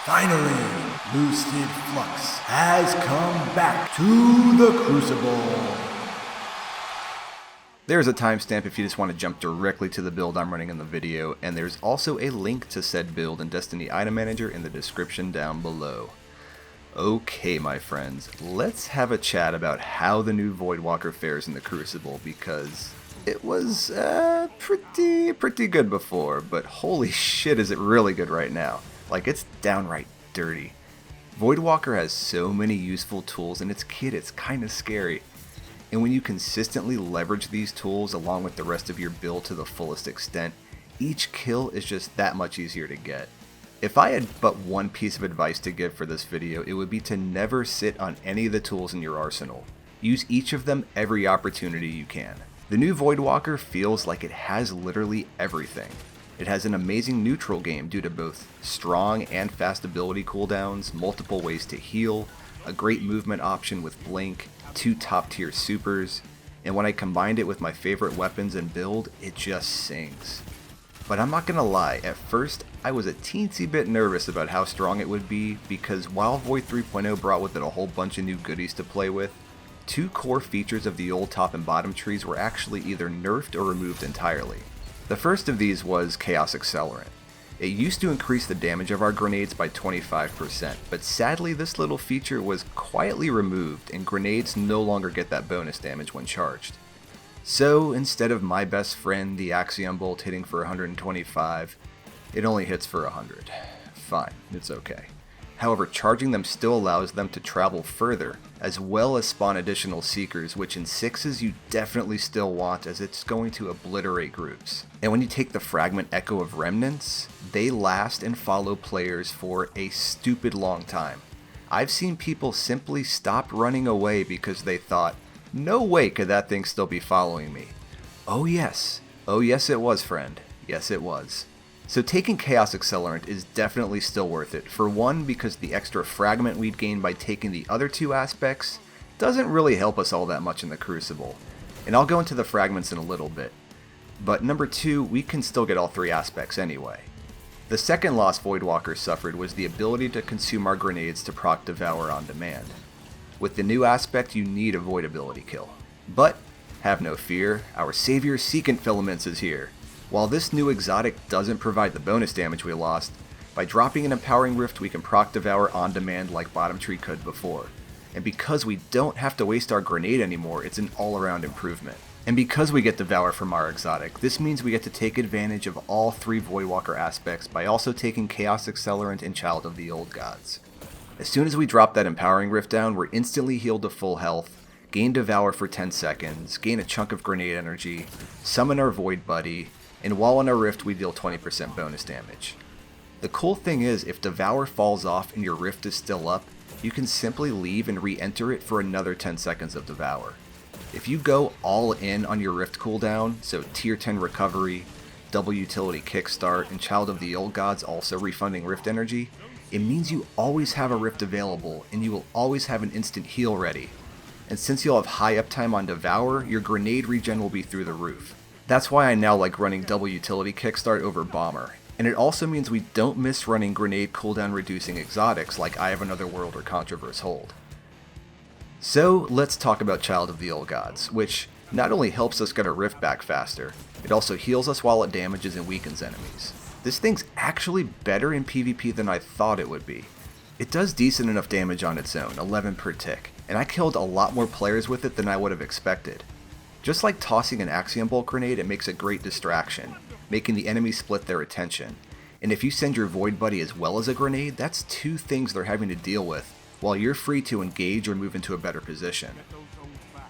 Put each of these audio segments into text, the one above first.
Finally, LucidFlux has come back to the crucible. There's a timestamp if you just want to jump directly to the build I'm running in the video, and there's also a link to said build in Destiny Item Manager in the description down below. Okay, my friends, let's have a chat about how the new Voidwalker fares in the Crucible, because it was pretty good before, but holy shit is it really good right now. Like, it's downright dirty. Voidwalker has so many useful tools in its kit, it's kinda scary. And when you consistently leverage these tools along with the rest of your build to the fullest extent, each kill is just that much easier to get. If I had but one piece of advice to give for this video, it would be to never sit on any of the tools in your arsenal. Use each of them every opportunity you can. The new Voidwalker feels like it has literally everything. It has an amazing neutral game due to both strong and fast ability cooldowns, multiple ways to heal, a great movement option with Blink, 2 top tier supers, and when I combined it with my favorite weapons and build, it just sings. But I'm not gonna lie, at first I was a teensy bit nervous about how strong it would be, because while Void 3.0 brought with it a whole bunch of new goodies to play with, 2 core features of the old top and bottom trees were actually either nerfed or removed entirely. The first of these was Chaos Accelerant. It used to increase the damage of our grenades by 25%, but sadly this little feature was quietly removed and grenades no longer get that bonus damage when charged. So instead of my best friend, the Axion bolt, hitting for 125, it only hits for 100. Fine, it's okay. However, charging them still allows them to travel further, as well as spawn additional seekers, which in 6s you definitely still want, as it's going to obliterate groups. And when you take the fragment echo of remnants, they last and follow players for a stupid long time. I've seen people simply stop running away because they thought, no way could that thing still be following me. Oh yes it was, friend, yes it was. So taking Chaos Accelerant is definitely still worth it, for one because the extra fragment we'd gain by taking the other 2 aspects doesn't really help us all that much in the Crucible, and I'll go into the fragments in a little bit. But number 2, we can still get all 3 aspects anyway. The second loss Voidwalker suffered was the ability to consume our grenades to proc devour on demand. With the new aspect you need a void ability kill. But, have no fear, our savior Secant Filaments is here. While this new exotic doesn't provide the bonus damage we lost, by dropping an Empowering Rift we can proc devour on demand like bottom tree could before. And because we don't have to waste our grenade anymore, it's an all-around improvement. And because we get devour from our exotic, this means we get to take advantage of all 3 Voidwalker aspects by also taking Chaos Accelerant and Child of the Old Gods. As soon as we drop that Empowering Rift down, we're instantly healed to full health, gain devour for 10 seconds, gain a chunk of grenade energy, summon our Void Buddy, and while on a rift we deal 20% bonus damage. The cool thing is, if devour falls off and your rift is still up, you can simply leave and re-enter it for another 10 seconds of devour. If you go all in on your rift cooldown, so tier 10 recovery, double utility kickstart, and Child of the Old Gods also refunding rift energy, it means you always have a rift available and you will always have an instant heal ready. And since you'll have high uptime on devour, your grenade regen will be through the roof. That's why I now like running double utility kickstart over bomber, and it also means we don't miss running grenade cooldown reducing exotics like I Have Another World or Controverse hold. So let's talk about Child of the Old Gods, which not only helps us get a rift back faster, it also heals us while it damages and weakens enemies. This thing's actually better in PvP than I thought it would be. It does decent enough damage on its own, 11 per tick, and I killed a lot more players with it than I would have expected. Just like tossing an Axion bolt grenade, it makes a great distraction, making the enemy split their attention. And if you send your Void Buddy as well as a grenade, that's 2 things they're having to deal with, while you're free to engage or move into a better position.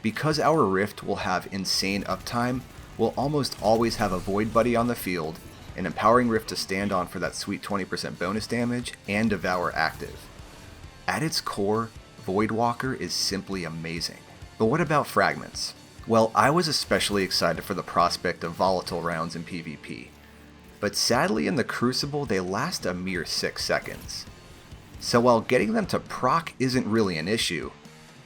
Because our Rift will have insane uptime, we'll almost always have a Void Buddy on the field, an Empowering Rift to stand on for that sweet 20% bonus damage, and Devour active. At its core, Voidwalker is simply amazing. But what about Fragments? Well, I was especially excited for the prospect of volatile rounds in PvP, but sadly in the Crucible they last a mere 6 seconds. So while getting them to proc isn't really an issue,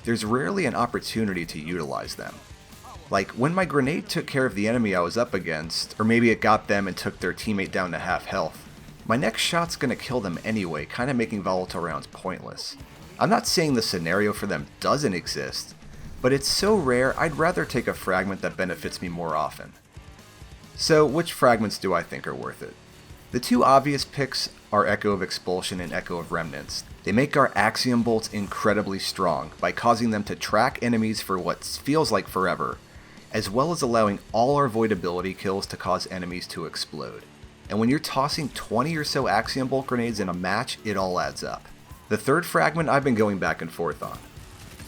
there's rarely an opportunity to utilize them. Like, when my grenade took care of the enemy I was up against, or maybe it got them and took their teammate down to half health, My next shot's gonna kill them anyway, kinda making volatile rounds pointless. I'm not saying the scenario for them doesn't exist, but it's so rare I'd rather take a fragment that benefits me more often. So which fragments do I think are worth it? The two obvious picks are Echo of Expulsion and Echo of Remnants. They make our Axion bolts incredibly strong by causing them to track enemies for what feels like forever, as well as allowing all our void ability kills to cause enemies to explode. And when you're tossing 20 or so Axion bolt grenades in a match, it all adds up. The third fragment I've been going back and forth on.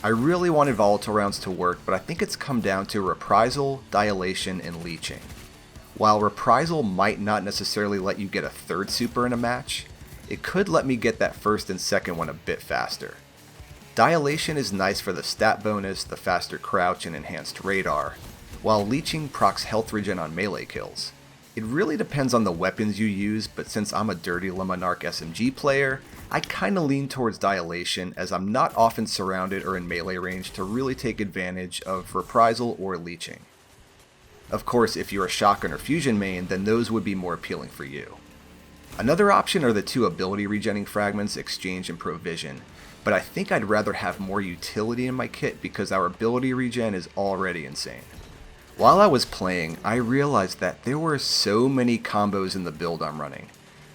I really wanted volatile rounds to work, but I think it's come down to reprisal, dilation, and leeching. While reprisal might not necessarily let you get a third super in a match, it could let me get that first and second one a bit faster. Dilation is nice for the stat bonus, the faster crouch, and enhanced radar, while leeching procs health regen on melee kills. It really depends on the weapons you use, but since I'm a dirty Monarque SMG player, I kinda lean towards dilation as I'm not often surrounded or in melee range to really take advantage of reprisal or leeching. Of course, if you're a shotgun or fusion main, then those would be more appealing for you. Another option are the two ability regenning fragments, Exchange and Provision, but I think I'd rather have more utility in my kit because our ability regen is already insane. While I was playing, I realized that there were so many combos in the build I'm running.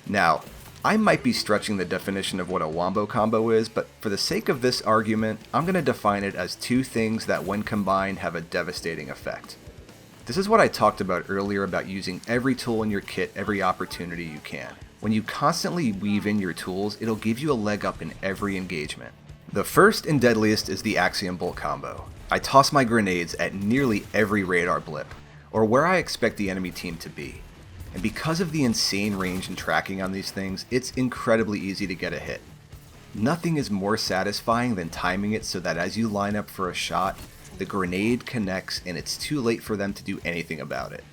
Now, I might be stretching the definition of what a wombo combo is, but for the sake of this argument, I'm going to define it as two things that when combined have a devastating effect. This is what I talked about earlier about using every tool in your kit every opportunity you can. When you constantly weave in your tools, it'll give you a leg up in every engagement. The first and deadliest is the Axion bolt combo. I toss my grenades at nearly every radar blip, or where I expect the enemy team to be. And because of the insane range and tracking on these things, it's incredibly easy to get a hit. Nothing is more satisfying than timing it so that as you line up for a shot, the grenade connects and it's too late for them to do anything about it.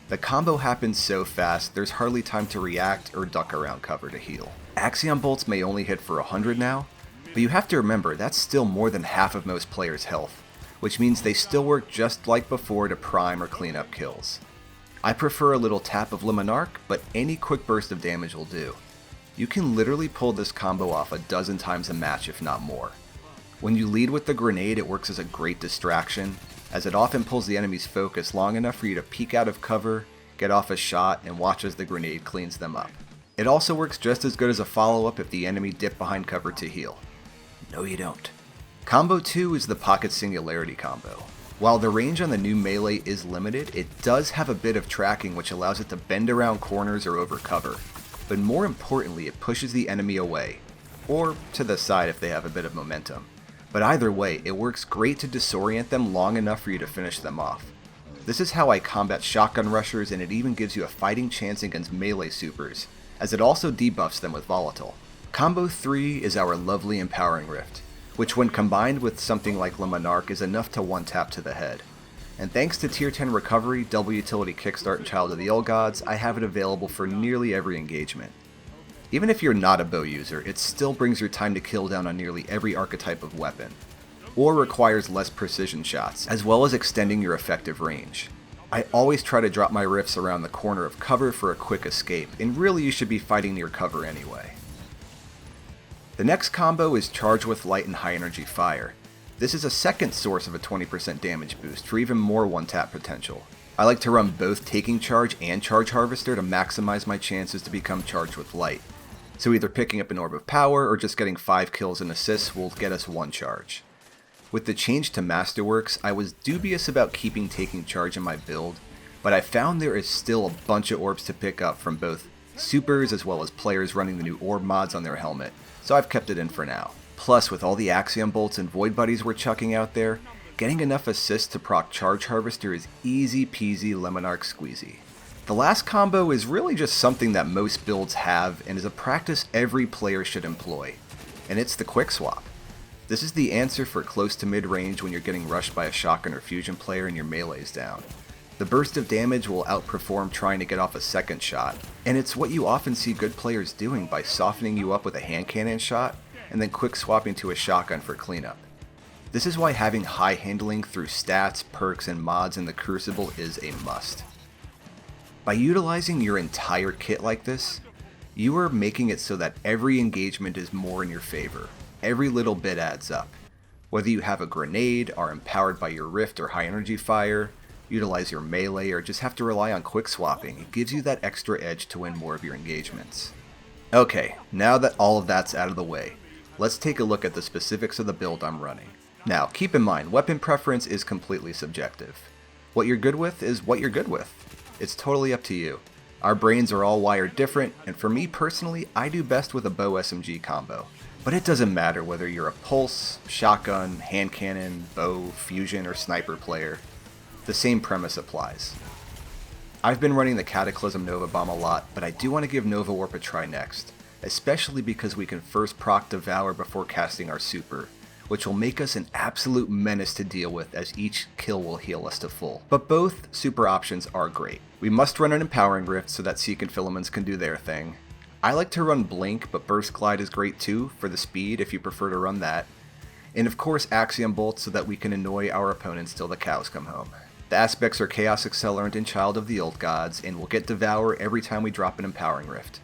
The combo happens so fast, there's hardly time to react or duck around cover to heal. Axion bolts may only hit for 100 now, but you have to remember that's still more than half of most players' health, which means they still work just like before to prime or clean up kills. I prefer a little tap of Monarque, but any quick burst of damage will do. You can literally pull this combo off a dozen times a match if not more. When you lead with the grenade, it works as a great distraction, as it often pulls the enemy's focus long enough for you to peek out of cover, get off a shot, and watch as the grenade cleans them up. It also works just as good as a follow-up if the enemy dip behind cover to heal. No you don't. Combo 2 is the Pocket Singularity combo. While the range on the new melee is limited, it does have a bit of tracking which allows it to bend around corners or over cover, but more importantly it pushes the enemy away, or to the side if they have a bit of momentum. But either way, it works great to disorient them long enough for you to finish them off. This is how I combat shotgun rushers, and it even gives you a fighting chance against melee supers, as it also debuffs them with volatile. Combo 3 is our lovely Empowering Rift, which when combined with something like Monarque is enough to one-tap to the head. And thanks to Tier 10 recovery, double utility kickstart, and Child of the Old Gods, I have it available for nearly every engagement. Even if you're not a bow user, it still brings your time to kill down on nearly every archetype of weapon, or requires less precision shots, as well as extending your effective range. I always try to drop my rifts around the corner of cover for a quick escape, and really you should be fighting near cover anyway. The next combo is Charge with Light and High Energy Fire. This is a second source of a 20% damage boost for even more one-tap potential. I like to run both Taking Charge and Charge Harvester to maximize my chances to become Charged with Light. So either picking up an Orb of Power or just getting 5 kills and assists will get us 1 charge. With the change to Masterworks, I was dubious about keeping Taking Charge in my build, but I found there is still a bunch of orbs to pick up from both supers as well as players running the new orb mods on their helmet, so I've kept it in for now. Plus, with all the Axion bolts and Void Buddies we're chucking out there, getting enough assists to proc Charge Harvester is easy peasy Monarque squeezy. The last combo is really just something that most builds have and is a practice every player should employ, and it's the Quickswap. This is the answer for close to mid-range when you're getting rushed by a shotgun or fusion player and your melee's down. The burst of damage will outperform trying to get off a second shot, and it's what you often see good players doing by softening you up with a hand cannon shot and then quick swapping to a shotgun for cleanup. This is why having high handling through stats, perks, and mods in the Crucible is a must. By utilizing your entire kit like this, You are making it so that every engagement is more in your favor. Every little bit adds up. Whether you have a grenade, are empowered by your rift or high energy fire, utilize your melee, or just have to rely on quick swapping, it gives you that extra edge to win more of your engagements. Okay, now that all of that's out of the way, let's take a look at the specifics of the build I'm running. Now, keep in mind, weapon preference is completely subjective. What you're good with is what you're good with. It's totally up to you. Our brains are all wired different, and for me personally, I do best with a bow SMG combo. But it doesn't matter whether you're a pulse, shotgun, hand cannon, bow, fusion, or sniper player. The same premise applies. I've been running the Cataclysm Nova Bomb a lot, but I do want to give Nova Warp a try next, especially because we can first proc Devour before casting our super, which will make us an absolute menace to deal with as each kill will heal us to full. But both super options are great. We must run an Empowering Rift so that Secant Filaments can do their thing. I like to run Blink, but Burst Glide is great too, for the speed if you prefer to run that. And of course Axion Bolt so that we can annoy our opponents till the cows come home. The aspects are Chaos Accelerant and Child of the Old Gods, and we'll get Devour every time we drop an Empowering Rift.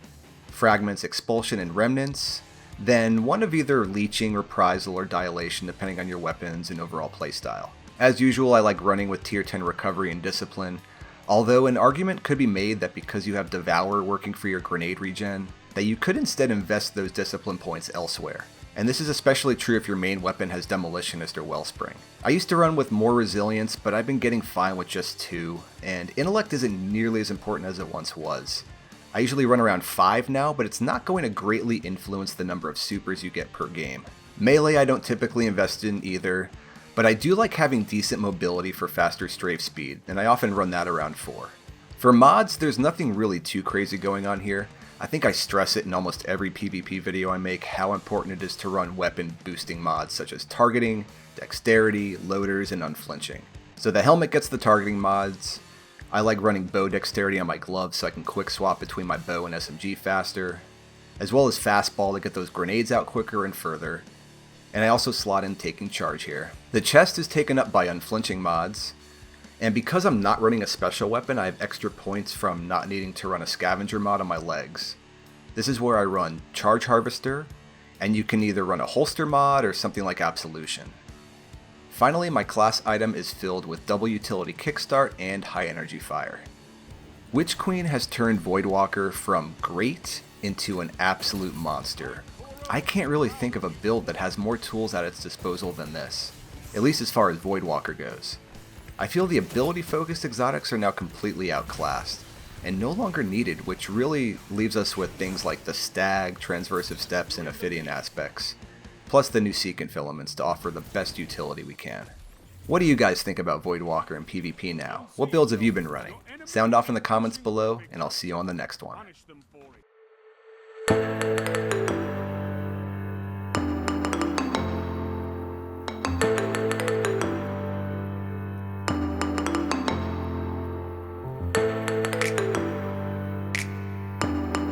Fragments, Expulsion, and Remnants, then one of either Leeching, Reprisal, or Dilation depending on your weapons and overall playstyle. As usual, I like running with Tier 10 Recovery and Discipline, although an argument could be made that because you have Devour working for your grenade regen, that you could instead invest those Discipline points elsewhere. And this is especially true if your main weapon has Demolitionist or Wellspring. I used to run with more Resilience, but I've been getting fine with just 2, and Intellect isn't nearly as important as it once was. I usually run around 5 now, but it's not going to greatly influence the number of supers you get per game. Melee I don't typically invest in either, but I do like having decent mobility for faster strafe speed, and I often run that around 4. For mods, there's nothing really too crazy going on here. I think I stress it in almost every PvP video I make how important it is to run weapon boosting mods such as targeting, dexterity, loaders, and unflinching. So the helmet gets the targeting mods. I like running bow dexterity on my gloves so I can quick swap between my bow and SMG faster, as well as fastball to get those grenades out quicker and further. And I also slot in taking charge here. The chest is taken up by unflinching mods, and because I'm not running a special weapon, I have extra points from not needing to run a scavenger mod on my legs. This is where I run Charge Harvester, and you can either run a holster mod or something like Absolution. Finally, my class item is filled with double utility kickstart and high energy fire. Witch Queen has turned Voidwalker from great into an absolute monster. I can't really think of a build that has more tools at its disposal than this, at least as far as Voidwalker goes. I feel the ability-focused exotics are now completely outclassed, and no longer needed, which really leaves us with things like the Stag, Transversive Steps, and Ophidian aspects, plus the new Secant Filaments to offer the best utility we can. What do you guys think about Voidwalker and PvP now? What builds have you been running? Sound off in the comments below, and I'll see you on the next one.